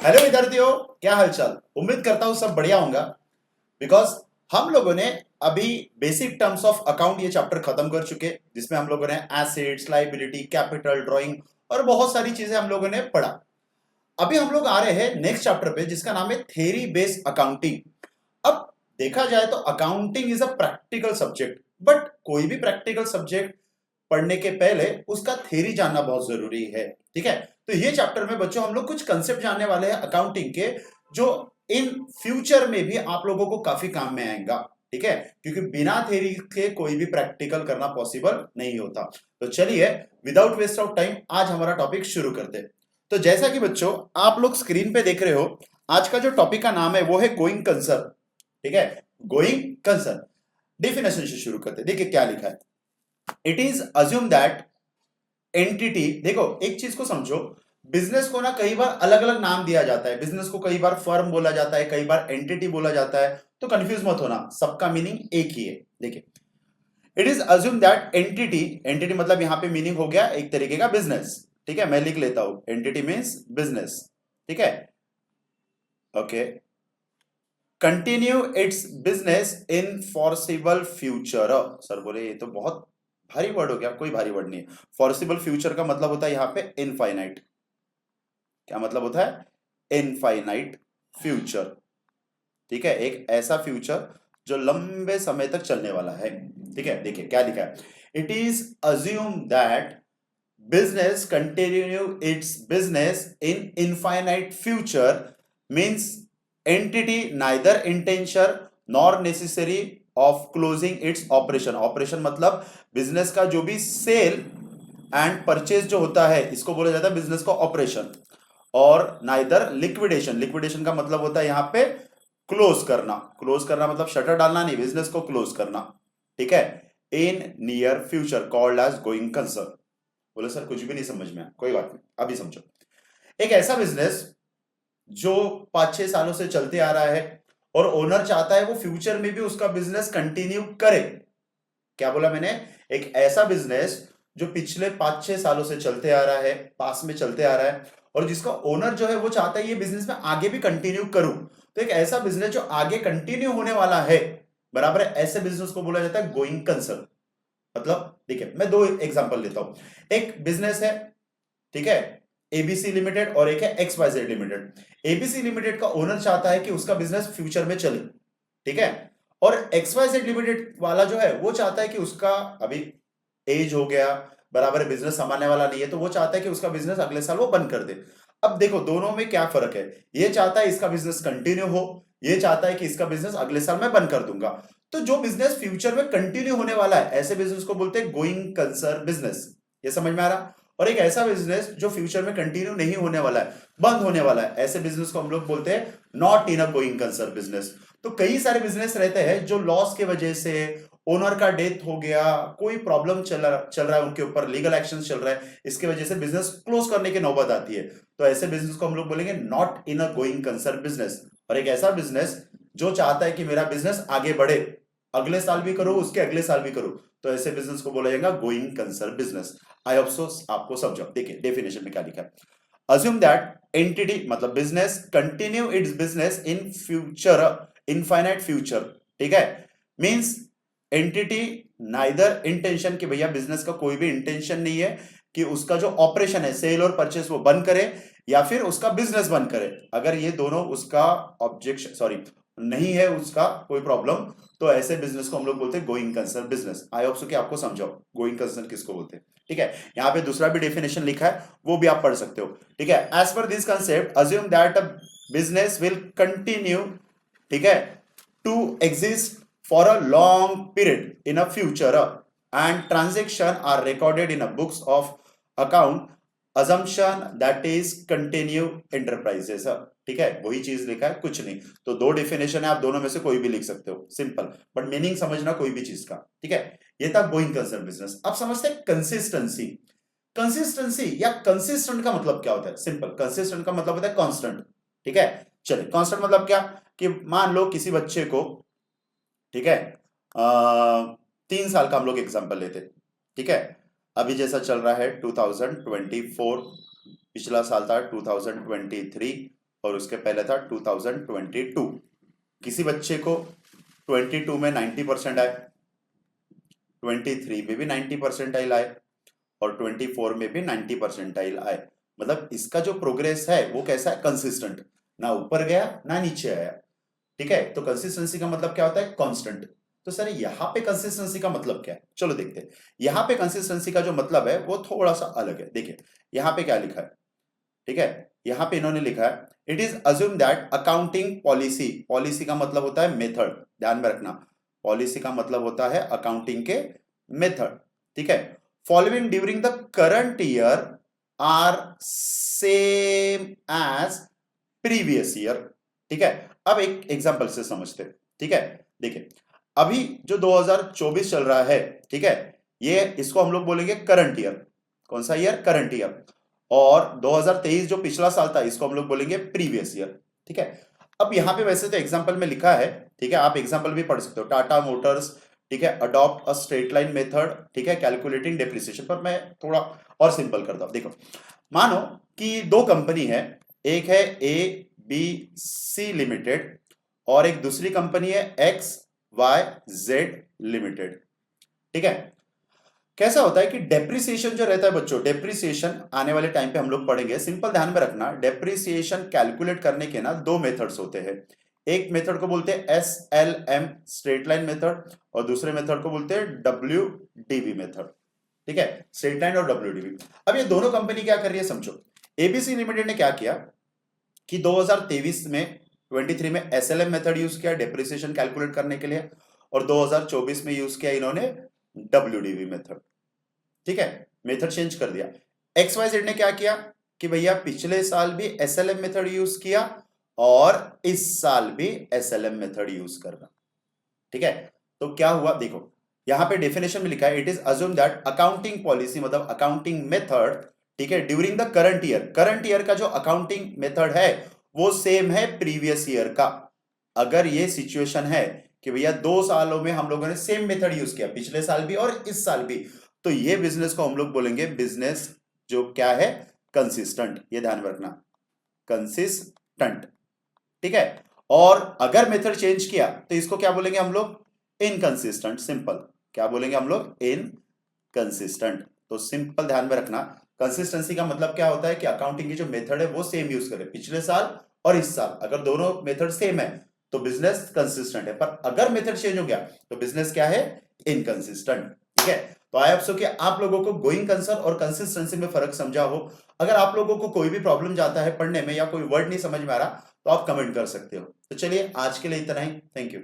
Hello विद्यार्थियों, क्या हालचाल। उम्मीद करता हूं सब बढ़िया होगा। बिकॉज हम लोगों ने अभी बेसिक टर्म्स ऑफ अकाउंट ये चैप्टर खत्म कर चुके, जिसमें हम लोगों ने एसेट्स, लायबिलिटी, कैपिटल, ड्राइंग और बहुत सारी चीजें हम लोगों ने पढ़ा। अभी हम लोग आ रहे हैं नेक्स्ट चैप्टर पे, जिसका नाम है थ्योरी बेस्ड अकाउंटिंग। अब देखा जाए तो accounting is a practical subject, but कोई भी प्रैक्टिकल सब्जेक्ट पढ़ने के पहले उसका थ्योरी जानना बहुत जरूरी है। ठीक है, तो ये चैप्टर में बच्चों हम लोग कुछ कंसेप्ट जानने वाले हैं अकाउंटिंग के, जो इन फ्यूचर में भी आप लोगों को काफी काम में आएगा। ठीक है, क्योंकि बिना थ्योरी के कोई भी प्रैक्टिकल करना पॉसिबल नहीं होता। तो चलिए, विदाउट वेस्ट ऑफ टाइम आज हमारा टॉपिक शुरू करते हैं। तो जैसा कि बच्चों आप लोग स्क्रीन पे देख रहे हो, आज का जो टॉपिक का नाम है वो है गोइंग कंसर्न। ठीक है, गोइंग कंसर्न। डेफिनेशन से शुरू करते हैं। देखिए क्या लिखा है। It is assume that entity, देखो एक चीज को समझो, बिजनेस को ना कई बार अलग अलग नाम दिया जाता है। बिजनेस को कई बार फर्म बोला जाता है, कई बार एंटिटी बोला जाता है। तो कंफ्यूज मत होना, सबका मीनिंग एक ही है। देखिए, it is assume that entity, entity मतलब यहां पे मीनिंग हो गया एक तरीके का बिजनेस। ठीक है, मैं लिख लेता हूं, एंटिटी मीन्स बिजनेस। ठीक है, okay. Continue it's business in foreseeable future. Sir बोले ये तो बहुत भारी वर्ड हो गया। कोई भारी वर्ड नहीं है। फॉरसिबल फ्यूचर का मतलब होता है यहां पे इनफाइनाइट। क्या मतलब होता है? Infinite future. ठीक है, एक ऐसा फ्यूचर जो लंबे समय तक चलने वाला है। ठीक है, देखिए क्या लिखा है। It is assume that business continue its business in infinite future means entity neither intention nor necessary of closing its operation। Operation मतलब बिजनेस का जो भी सेल एंड परचेज जो होता है, इसको बोला जाता है बिजनेस का ऑपरेशन। और नाइदर लिक्विडेशन, लिक्विडेशन का मतलब होता है यहां पे क्लोज करना। क्लोज करना मतलब शटर डालना नहीं, बिजनेस को क्लोज करना। ठीक है, in near future called as going concern. बोले सर कुछ भी नहीं समझ में आया। कोई बात नहीं, अभी समझो। एक ऐसा बिजनेस जो 5-6 सालों से चलते आ रहा है और ओनर चाहता है वो फ्यूचर में भी उसका बिजनेस कंटिन्यू करे। क्या बोला मैंने? एक ऐसा बिजनेस जो पिछले 5-6 सालों से चलते आ रहा है, पास में चलते आ रहा है, और जिसका ओनर जो है वो चाहता है ये बिजनेस में आगे भी कंटिन्यू करूं। तो एक ऐसा बिजनेस जो आगे कंटिन्यू होने वाला है, बराबर है, ऐसे बिजनेस को बोला जाता है गोइंग कंसर्न। मतलब देखिए, मैं दो एग्जांपल लेता हूं। एक बिजनेस है, ठीक है, एबीसी लिमिटेड, और एक है एक्सवाइजेड लिमिटेड। एबीसी लिमिटेड का ओनर चाहता है कि उसका बिजनेस फ्यूचर में चले। ठीक है, और एक्सवाइजेड लिमिटेड वाला जो है वो चाहता है कि उसका अभी एज हो गया, बराबर है, बिजनेस संभालने वाला नहीं है, तो वो चाहता है कि उसका बिजनेस अगले साल वो बंद कर दे। अब देखो दोनों में क्या फर्क है। ये चाहता है इसका बिजनेस कंटिन्यू हो, ये चाहता है कि इसका बिजनेस अगले साल मैं बंद कर दूंगा। तो जो बिजनेस फ्यूचर में कंटिन्यू होने वाला है, ऐसे बिजनेस को बोलते हैं गोइंग कंसर्न बिजनेस। ये समझ में आ रहा? और एक ऐसा बिजनेस जो फ्यूचर में कंटिन्यू नहीं होने वाला है, बंद होने वाला है, ऐसे बिजनेस को हम लोग बोलते हैं not in a going concern business. तो कई सारे बिजनेस रहते हैं जो लॉस के वजह से, ओनर का डेथ हो गया, कोई प्रॉब्लम चल रहा है उनके ऊपर, लीगल एक्शन चल रहा है, इसकी वजह से बिजनेस क्लोज करने की नौबत आती है। तो ऐसे बिजनेस को हम लोग बोलेंगे not in a going concern business. और एक ऐसा बिजनेस जो चाहता है कि मेरा बिजनेस आगे बढ़े, अगले साल भी करो, उसके अगले साल भी करो, तो ऐसे बिजनेस को बोला जाएगा going concern business. I hope so आपको समझ। देखिए डेफिनेशन में क्या लिखा है। assume that entity मतलब business continue it's business in future, infinite future. ठीक है, मींस एंटिटी नाइदर इंटेंशन कि भैया बिजनेस का कोई भी इंटेंशन नहीं है कि उसका जो ऑपरेशन है, सेल और परचेस, वो बंद करे या फिर उसका बिजनेस बंद करे। अगर ये दोनों उसका ऑब्जेक्शन, सॉरी, नहीं है उसका कोई प्रॉब्लम, तो ऐसे बिजनेस को हम लोग बोलते हैं going concern business. I hope so कि आपको समझाओ गोइंग कंसर्न किसको बोलते हैं। ठीक है, यहाँ पे दूसरा भी डेफिनेशन लिखा है, वो भी आप पढ़ सकते हो। ठीक है, as per this concept assume that a business will continue, ठीक है, to exist for a long period in a future and transaction are recorded in a books of account, assumption that is continue enterprises। ठीक है, वही चीज लिखा है, कुछ नहीं। तो दो डेफिनेशन है, आप दोनों में से कोई भी लिख सकते हो, सिंपल, बट मीनिंग समझना कोई भी चीज का। ठीक है, ये था गोइंग कंसर्न बिजनेस। अब समझते हैं कंसिस्टेंसी। कंसिस्टेंसी या कंसिस्टेंट का मतलब क्या होता है? सिंपल, कंसिस्टेंट का मतलब होता है कांस्टेंट। ठीक है, चलिए, कांस्टेंट मतलब क्या, कि मान लो किसी बच्चे को, ठीक है, 3 साल का हम लोग एग्जाम्पल लेते। ठीक है, अभी जैसा चल रहा है 2024, पिछला साल था 2023, और उसके पहले था 2022। किसी बच्चे को 22 में 90% आए, 23 में भी 90 परसेंटाइल आए और 24 में भी 90 परसेंटाइल आए। मतलब इसका जो प्रोग्रेस है वो कैसा है, कंसिस्टेंट, ना ऊपर गया ना नीचे आया। ठीक है, तो कंसिस्टेंसी का मतलब क्या होता है, कांस्टेंट। तो सर यहाँ पे कंसिस्टेंसी का मतलब क्या है, चलो देखते हैं। यहाँ पे कंसिस्टेंसी का जो मतलब है वो थोड़ा सा अलग है। देखिए यहाँ पे क्या लिखा है, ठीक है, यहाँ पे इन्होंने लिखा है it is assume that accounting policy, policy का मतलब होता है मेथड, ध्यान में रखना, पॉलिसी का मतलब होता है अकाउंटिंग के मेथड। ठीक है, following during the current year are same as previous year. ठीक है, अब एक एग्जांपल से समझते हैं। ठीक है, देखिए अभी जो 2024 चल रहा है, ठीक है, ये इसको हम लोग बोलेंगे करंट ईयर। कौन सा ईयर, करंट ईयर। और 2023 जो पिछला साल था इसको हम लोग बोलेंगे प्रीवियस ईयर। ठीक है, अब यहां पे वैसे तो एग्जांपल में लिखा है, ठीक है, आप एग्जांपल भी पढ़ सकते हो, टाटा मोटर्स, ठीक है, adopt a straight line method, ठीक है, कैलकुलेटिंग डेप्रिसिएशन। पर मैं थोड़ा और सिंपल करता हूं। देखो मानो कि दो कंपनी है, एक है ए बी सी लिमिटेड और एक दूसरी कंपनी है एक्स वाई जेड लिमिटेड। ठीक है, कैसा होता है कि डेप्रिसिएशन जो रहता है बच्चों, डेप्रिसिएशन आने वाले टाइम पे हम लोग पढ़ेंगे। सिंपल ध्यान में रखना, डेप्रिसिएशन कैलकुलेट करने के ना दो मेथड्स होते हैं। एक मेथड को बोलते हैं SLM स्ट्रेट लाइन मेथड और दूसरे मेथड को बोलते हैं WDV मेथड। ठीक है, स्ट्रेट लाइन और WDV। अब ये दोनों कंपनी क्या कर रही है समझो। एबीसी लिमिटेड ने क्या किया कि 2023 में 23 में SLM मेथड यूज किया डेप्रिसिएशन कैलकुलेट करने के लिए और 2024 में यूज किया इन्होंने WDV मेथड। ठीक है, मेथड चेंज कर दिया। XYZ ने क्या किया कि भैया पिछले साल भी SLM मेथड यूज किया और इस साल भी SLM मेथड यूज करना। ठीक है, तो क्या हुआ देखो यहां पे डेफिनेशन में लिखा है it is assume that accounting policy मतलब अकाउंटिंग मेथड, ठीक है, during the current year, current year का जो अकाउंटिंग मेथड है वो सेम है प्रीवियस ईयर का। अगर ये सिचुएशन है कि भैया 2 सालों में हम लोगों ने सेम मेथड यूज किया, पिछले साल भी और इस साल भी, तो ये बिजनेस को हम लोग बोलेंगे बिजनेस जो क्या है, कंसिस्टेंट। ये ध्यान में रखना, कंसिस्टेंट। ठीक है, और अगर मेथड चेंज किया तो इसको क्या बोलेंगे हम लोग, इनकंसिस्टेंट। सिंपल, क्या बोलेंगे हम लोग, इनकंसिस्टेंट। तो सिंपल ध्यान में रखना, कंसिस्टेंसी का मतलब क्या होता है कि अकाउंटिंग की जो मेथड है वो सेम यूज करें पिछले साल और इस साल। अगर दोनों मेथड सेम है तो बिजनेस कंसिस्टेंट है, पर अगर मेथड चेंज हो गया तो बिजनेस क्या है, इनकंसिस्टेंट। ठीक है, तो आई होप सो कि आप लोगों को गोइंग कंसर्न और कंसिस्टेंसी में फर्क समझा हो। अगर आप लोगों को कोई भी प्रॉब्लम जाता है पढ़ने में या कोई वर्ड नहीं समझ में आ रहा तो आप कमेंट कर सकते हो। तो चलिए आज के लिए इतना ही, थैंक यू।